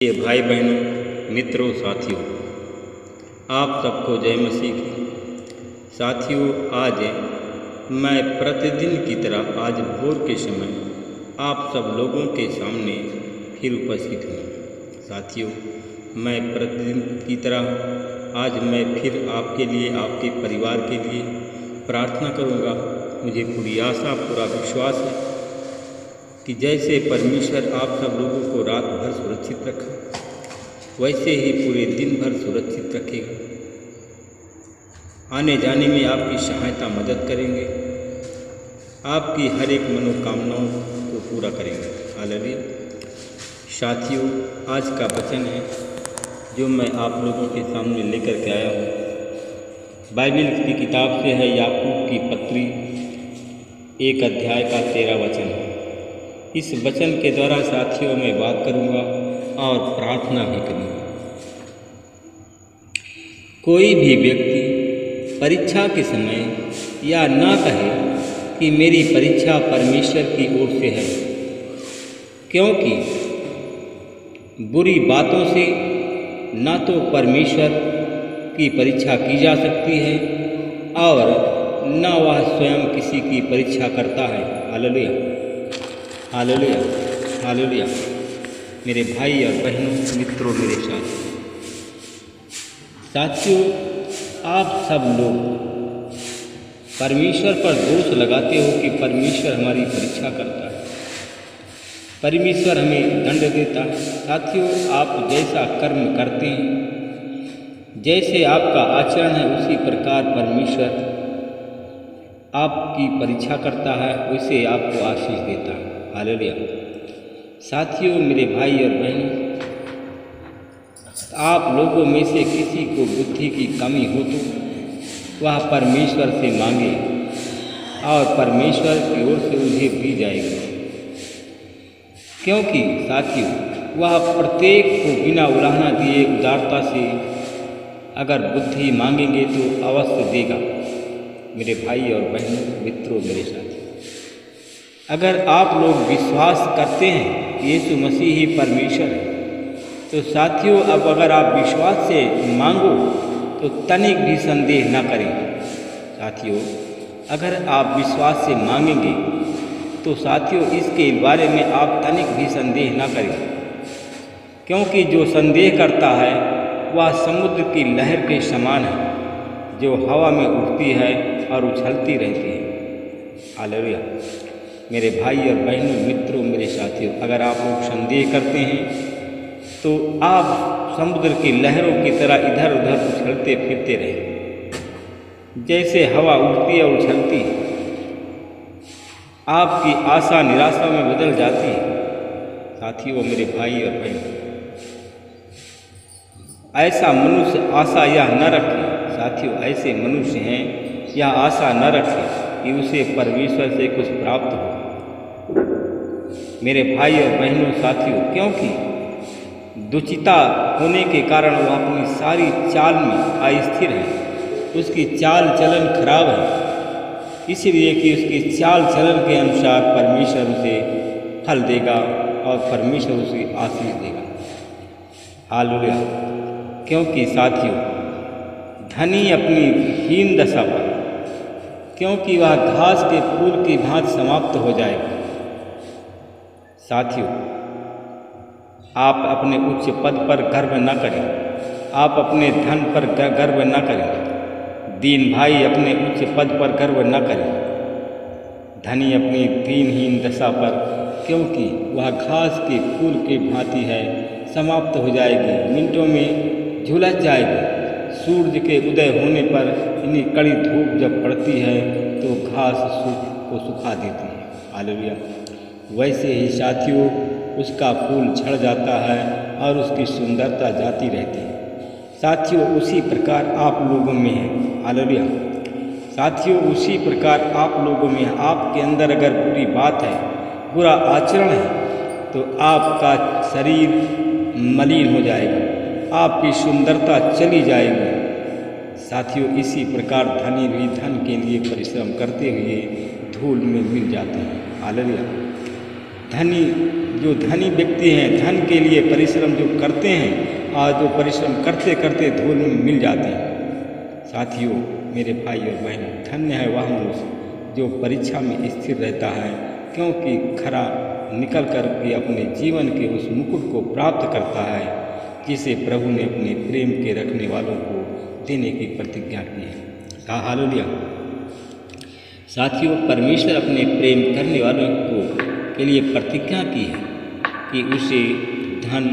ये भाई बहनों, मित्रों, साथियों, आप सबको जय मसीह की। साथियों, आज मैं प्रतिदिन की तरह आज भोर के समय आप सब लोगों के सामने फिर उपस्थित हूँ। साथियों, मैं प्रतिदिन की तरह आज मैं फिर आपके लिए, आपके परिवार के लिए प्रार्थना करूँगा। मुझे पूरी आशा, पूरा विश्वास है कि जैसे परमेश्वर आप सब लोगों को रात भर सुरक्षित रखा, वैसे ही पूरे दिन भर सुरक्षित रखेगा। आने जाने में आपकी सहायता मदद करेंगे, आपकी हर एक मनोकामनाओं को पूरा करेंगे। हालेलुया। साथियों, आज का वचन है जो मैं आप लोगों के सामने लेकर के आया हूँ। बाइबल की किताब से है, याकूब की पत्री 1 अध्याय का 13 वचन। इस वचन के द्वारा साथियों मैं बात करूँगा और प्रार्थना भी करूँगा। कोई भी व्यक्ति परीक्षा के समय या ना कहे कि मेरी परीक्षा परमेश्वर की ओर से है, क्योंकि बुरी बातों से ना तो परमेश्वर की परीक्षा की जा सकती है और न वह स्वयं किसी की परीक्षा करता है। Hallelujah, hallelujah, hallelujah. मेरे भाई और बहनों, मित्रों, मेरे साथियों, आप सब लोग परमेश्वर पर दोष लगाते हो कि परमेश्वर हमारी परीक्षा करता है, परमेश्वर हमें दंड देता है। साथियों, आप जैसा कर्म करते हैं, जैसे आपका आचरण है, उसी प्रकार परमेश्वर आपकी परीक्षा करता है, वैसे आपको आशीष देता है। हालेलुया। साथियों, मेरे भाई और बहनों, आप लोगों में से किसी को बुद्धि की कमी हो तो वह परमेश्वर से मांगे और परमेश्वर की ओर से उन्हें दी जाएगी, क्योंकि साथियों वह प्रत्येक को बिना उलाहना दिए उदारता से अगर बुद्धि मांगेंगे तो अवश्य देगा। मेरे भाई और बहनों, मित्रों, मेरे साथी, अगर आप लोग विश्वास करते हैं कि यीशु मसीह ही परमेश्वर है, तो साथियों अब अगर आप विश्वास से मांगो तो तनिक भी संदेह न करें। साथियों, अगर आप विश्वास से मांगेंगे तो साथियों इसके बारे में आप तनिक भी संदेह न करें, क्योंकि जो संदेह करता है वह समुद्र की लहर के समान है, जो हवा में उठती है और उछलती रहती है। हालेलुया। मेरे भाई और बहनों, मित्रों, मेरे साथियों, अगर आप लोग संदेह करते हैं तो आप समुद्र की लहरों की तरह इधर उधर उछलते फिरते रहें, जैसे हवा उठती है और उछलती है। आपकी आशा निराशा में बदल जाती है। साथियों, मेरे भाई और बहन, ऐसा मनुष्य आशा यह न रखे। साथियों, ऐसे मनुष्य हैं यह आशा न रखे कि उसे परमेश्वर से कुछ प्राप्त हो। मेरे भाई और बहनों, साथियों, क्योंकि दुचिता होने के कारण वह अपनी सारी चाल में अस्थिर है, उसकी चाल चलन खराब है, इसलिए कि उसकी चाल चलन के अनुसार परमेश्वर उसे फल देगा और परमेश्वर उसे आशीष देगा। हालेलुया। क्योंकि साथियों, धनी अपनी हीन दशा पर, क्योंकि वह घास के फूल की भांति समाप्त हो जाएगा। साथियों, आप अपने उच्च पद पर गर्व न करें, आप अपने धन पर गर्व न करें। दीन भाई अपने उच्च पद पर गर्व न करें, धनी अपनी दीनहीन दशा पर, क्योंकि वह घास के फूल की भांति है, समाप्त हो जाएगी, मिनटों में झुलस जाएगी। सूरज के उदय होने पर इन्हीं कड़ी धूप जब पड़ती है तो घास को सुखा देती है। हालेलुया। वैसे ही साथियों उसका फूल झड़ जाता है और उसकी सुंदरता जाती रहती है। साथियों, उसी प्रकार आप लोगों में है। हालेलुया। साथियों, उसी प्रकार आप लोगों में है। आपके अंदर अगर बुरी बात है, बुरा आचरण है, तो आपका शरीर मलिन हो जाएगा, आपकी सुंदरता चली जाएगी। साथियों, इसी प्रकार धनी भी धन के लिए परिश्रम करते हुए धूल में मिल जाते हैं। हालेलुया। धनी जो धनी व्यक्ति हैं, धन के लिए परिश्रम जो करते हैं और जो परिश्रम करते करते धूल में मिल जाते हैं। साथियों, मेरे भाई और बहन, धन्य है वह मनुष्य जो परीक्षा में स्थिर रहता है, क्योंकि खरा निकल कर के अपने जीवन के उस मुकुट को प्राप्त करता है जिसे प्रभु ने अपने प्रेम के रखने वालों को देने की प्रतिज्ञा की है। हालेलुया। साथियों, परमेश्वर अपने प्रेम करने वालों को के लिए प्रतिज्ञा की है कि उसे धन,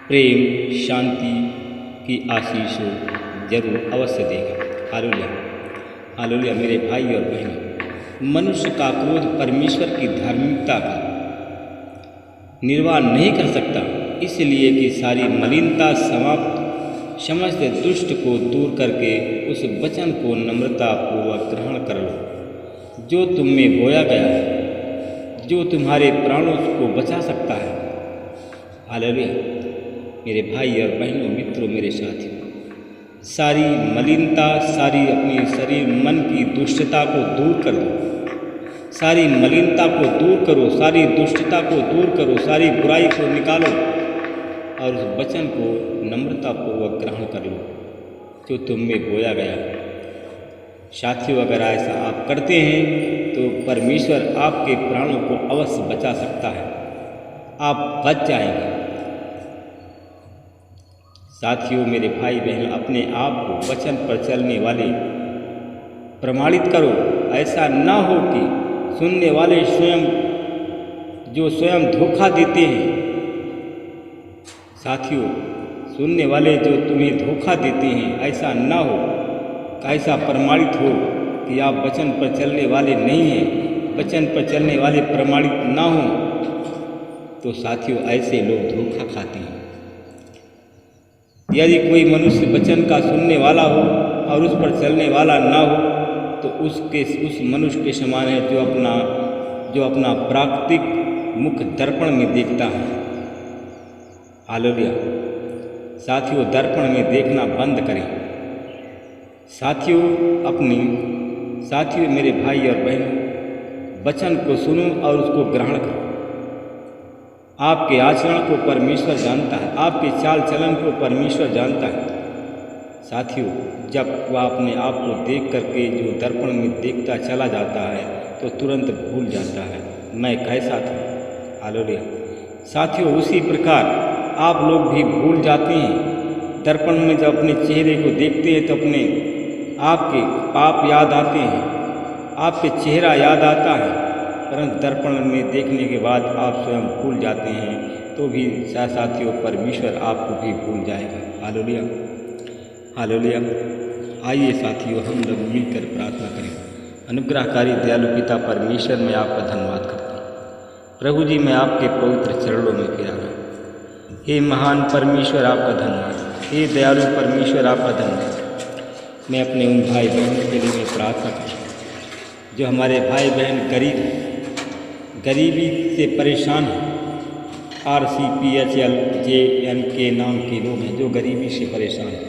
प्रेम, शांति की आशीष जरूर अवश्य देगा। हालेलुया। हालेलुया। मेरे भाई और बहन, मनुष्य का क्रोध परमेश्वर की धार्मिकता का निर्वाह नहीं कर सकता, इसलिए कि सारी मलिनता समाप्त समस्त दुष्ट को दूर करके उस वचन को नम्रतापूर्वक ग्रहण कर लो जो तुम में बोया गया है, जो तुम्हारे प्राणों को बचा सकता है। हालेलुया। मेरे भाई और बहनों, मित्रों, मेरे साथियों, सारी मलिनता, सारी अपनी शरीर मन की दुष्टता को दूर कर दो, सारी मलिनता को दूर करो, सारी दुष्टता को दूर करो, सारी बुराई को निकालो और उस वचन को नम्रतापूर्वक ग्रहण कर लो जो तुम में बोया गया। साथियों, अगर ऐसा आप करते हैं तो परमेश्वर आपके प्राणों को अवश्य बचा सकता है, आप बच जाएंगे। साथियों, मेरे भाई बहन, अपने आप को वचन पर चलने वाले प्रमाणित करो। ऐसा ना हो कि सुनने वाले स्वयं धोखा देते हैं। साथियों, सुनने वाले जो तुम्हें धोखा देते हैं, ऐसा ना हो, ऐसा प्रमाणित हो कि आप वचन पर चलने वाले नहीं हैं, वचन पर चलने वाले प्रमाणित ना हो, तो साथियों ऐसे लोग धोखा खाते हैं। यदि कोई मनुष्य वचन का सुनने वाला हो और उस पर चलने वाला ना हो तो उस मनुष्य के समान है जो अपना प्राकृतिक मुख दर्पण में देखता है। हालेलुया। साथियों, दर्पण में देखना बंद करें। साथियों, मेरे भाई और बहनों, वचन को सुनो और उसको ग्रहण करो। आपके आचरण को परमेश्वर जानता है, आपके चाल चलन को परमेश्वर जानता है। साथियों, जब वह अपने आप को देख करके जो दर्पण में देखता चला जाता है तो तुरंत भूल जाता है मैं कैसा था। हालेलुया। साथियों, उसी प्रकार आप लोग भी भूल जाते हैं। दर्पण में जब अपने चेहरे को देखते हैं तो अपने आपके पाप याद आते हैं, आपके चेहरा याद आता है, परंतु दर्पण में देखने के बाद आप स्वयं भूल जाते हैं तो भी साथियों परमेश्वर आपको भी भूल जाएगा। हालेलुया। हालेलुया। आइए साथियों, हम लोग मिलकर प्रार्थना करें। अनुग्रहकारी दयालु पिता परमेश्वर, मैं आपका धन्यवाद करता हूँ। प्रभु जी, मैं आपके पवित्र चरणों में गिरा हूँ। हे महान परमेश्वर, आपका धन्यवाद। हे दयालु परमेश्वर, आपका धन्यवाद। मैं अपने उन भाई बहनों के लिए मैं प्रार्थना करता हूँ जो हमारे भाई बहन गरीबी से परेशान हैं। RCPHLJN के नाम के लोग हैं जो गरीबी से परेशान हैं।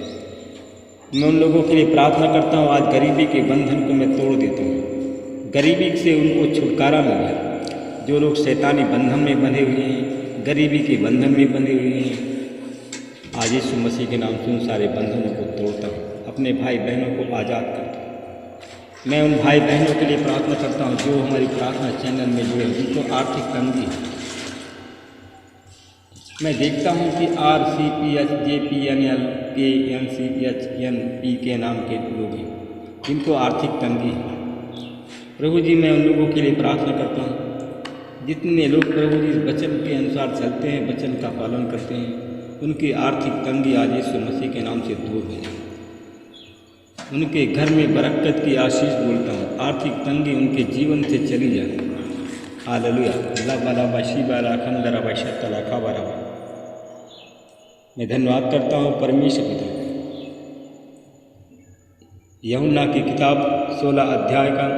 मैं उन लोगों के लिए प्रार्थना करता हूँ, आज गरीबी के बंधन को मैं तोड़ देता हूँ। गरीबी से उनको छुटकारा मिल जाए। जो लोग शैतानी बंधन में बंधे हुए हैं, गरीबी के बंधन में बंधे हुए हैं, आज यीशु मसीह के नाम से उन सारे बंधनों को तोड़ता हूँ, अपने भाई बहनों को आज़ाद करता हूँ। मैं उन भाई बहनों के लिए प्रार्थना करता हूँ जो हमारी प्रार्थना चैनल में जुड़े, जिनको आर्थिक तंगी है। मैं देखता हूँ कि RCPHJPNLKNCHNP के नाम के लोग हैं जिनको आर्थिक तंगी है। प्रभु जी, मैं उन लोगों के लिए प्रार्थना करता हूँ जितने लोग प्रभु जी वचन के अनुसार चलते हैं, वचन का पालन करते हैं, उनकी आर्थिक तंगी आज यीशु मसीह के नाम से दूर हो जाए। उनके घर में बरकत की आशीष बोलता हूँ, आर्थिक तंगी उनके जीवन से चली जाए। हालेलुया। मैं धन्यवाद करता हूँ परमेश्वर पिता। यूहन्ना की किताब 16 अध्याय का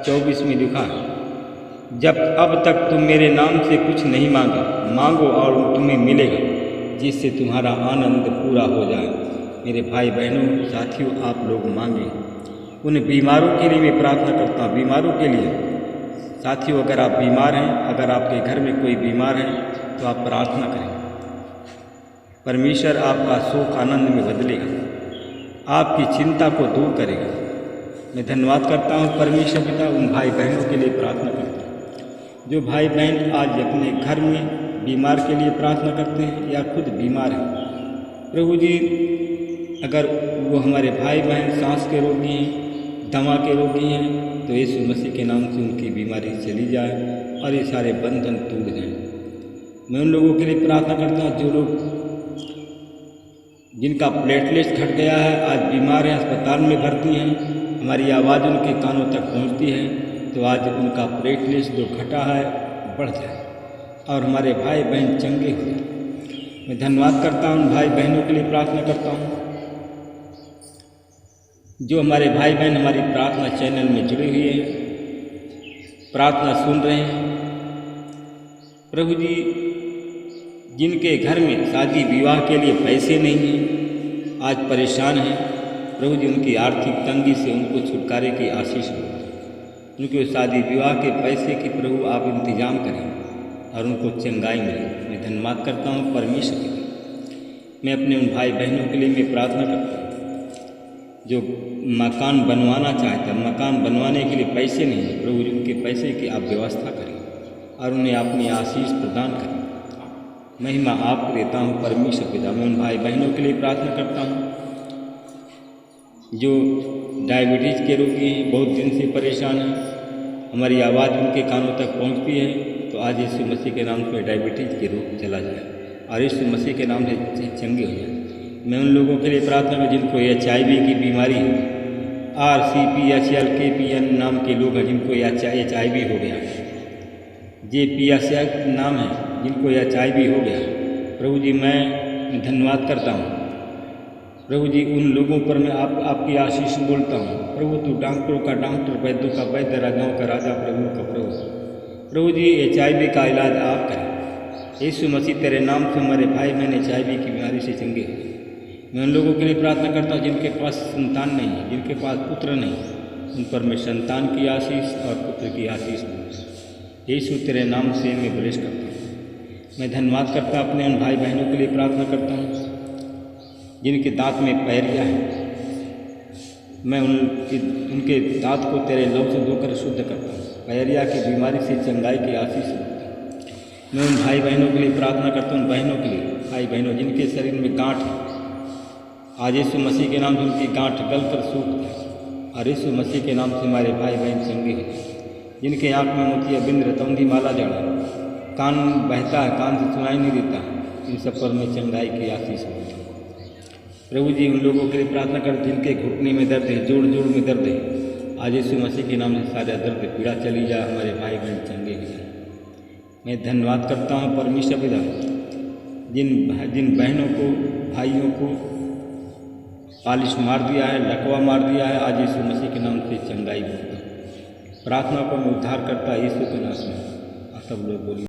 24 में लिखा है, जब अब तक तुम मेरे नाम से कुछ नहीं मांगो और तुम्हें मिलेगा, जिससे तुम्हारा आनंद पूरा हो जाए। मेरे भाई बहनों, साथियों, आप लोग मांगे। उन बीमारों के लिए मैं प्रार्थना करता हूँ, बीमारों के लिए। साथियों, अगर आप बीमार हैं, अगर आपके घर में कोई बीमार है तो आप प्रार्थना करें। परमेश्वर आपका शोक आनंद में बदलेगा, आपकी चिंता को दूर करेगा। मैं धन्यवाद करता हूँ परमेश्वर पिता उन भाई बहनों के लिए प्रार्थना करता हूँ जो भाई बहन आज अपने घर में बीमार के लिए प्रार्थना करते हैं या खुद बीमार हैं। प्रभु जी, अगर वो हमारे भाई बहन सांस के रोगी हैं, दमा के रोगी हैं, तो यीशु मसीह के नाम से उनकी बीमारी चली जाए और ये सारे बंधन टूट जाएं। मैं उन लोगों के लिए प्रार्थना करता हूँ जो लोग जिनका प्लेटलेट्स घट गया है, आज बीमार हैं, अस्पताल में भर्ती हैं, हमारी आवाज़ उनके कानों तक पहुँचती है, तो आज उनका प्लेटलेट्स जो घटा है बढ़ जाए और हमारे भाई बहन चंगे हो जाए। मैं धन्यवाद करता हूँ भाई बहनों के लिए प्रार्थना करता हूँ जो हमारे भाई बहन हमारी प्रार्थना चैनल में जुड़े हुए हैं, प्रार्थना सुन रहे हैं। प्रभु जी, जिनके घर में शादी विवाह के लिए पैसे नहीं हैं, आज परेशान हैं, प्रभु जी उनकी आर्थिक तंगी से उनको छुटकारे की आशीष हो, उनके शादी विवाह के पैसे की प्रभु आप इंतजाम करें और उनको चंगाई मिले। मैं धन्यवाद करता हूँ परमेश्वर के लिए। मैं अपने उन भाई बहनों के लिए मैं प्रार्थना करता हूँ जो मकान बनवाना चाहते हैं, मकान बनवाने के लिए पैसे नहीं है, प्रभु जी उनके पैसे की आप व्यवस्था करें और उन्हें अपनी आशीष प्रदान करें। महिमा आपको देता हूँ परमेश्वर पिता। मैं उन भाई बहनों के लिए प्रार्थना करता हूँ जो डायबिटीज़ के रोगी हैं, बहुत दिन से परेशान हैं, हमारी आवाज़ उनके कानों तक पहुँचती है, तो आज यीशु मसीह के नाम से डायबिटीज़ के रोग चला जाए और यीशु मसीह के नाम से चंगे हो जाए। मैं उन लोगों के लिए प्रार्थना करूँ जिनको HIV की बीमारी है, RCPHL KPN नाम के लोग हैं जिनको HIV हो गया, JPSX नाम है जिनको HIV हो गया। प्रभु जी, मैं धन्यवाद करता हूँ प्रभु जी, उन लोगों पर मैं आपकी आशीष बोलता हूँ। प्रभु तू डॉक्टरों का डॉक्टर, वैद्यों का वैद्य, राजाओं का राजा, प्रभु का प्रभु जी, HIV का इलाज आप करें। यीशु मसीह तेरे नाम से हमारे भाई बहन HIV की बीमारी से चंगे हो। मैं उन लोगों के लिए प्रार्थना करता हूँ जिनके पास संतान नहीं है, जिनके पास पुत्र नहीं, उन पर मैं संतान की आशीष और पुत्र की आशीष दूँ। यीशु तेरे नाम से मैं ब्लेस करता हूँ। मैं धन्यवाद करता अपने उन भाई बहनों के लिए प्रार्थना करता हूँ जिनके दांत में पैरिया है। मैं उनके दांत को तेरे लहू से धोकर शुद्ध करता हूँ। पैरिया की बीमारी से चंगाई की आशीष देता हूँ। मैं उन भाई बहनों के लिए प्रार्थना करता हूँ, बहनों के लिए, भाई बहनों जिनके शरीर में गांठ है, आज यीशु मसीह के नाम से उनकी गांठ गलकर सूख जाए और यीशु मसीह के नाम से हमारे भाई बहन चंगे हैं। जिनके आँख में मोतिया बिंद रतौंधी माला जड़ा, कान बहता है, कान से सुनाई नहीं देता, इन सब पर मैं चंगाई की आशीष होती हूँ। प्रभु जी, उन लोगों के लिए प्रार्थना कर जिनके घुटने में दर्द है, जोड़ जोड़ में दर्द है, आज यीशु मसीह के नाम से सारा दर्द पीड़ा चली जाए, हमारे भाई बहन चंगे हो जाए। मैं धन्यवाद करता हूँ परमेश्वर पिता जिन बहनों को, भाइयों को पालिश मार दिया है, लकवा मार दिया है, आज यीशु मसीह के नाम से चंगाई होती है। प्रार्थना को मैं उद्धार करता यीशु के नाम में। सब लोग बोलिए।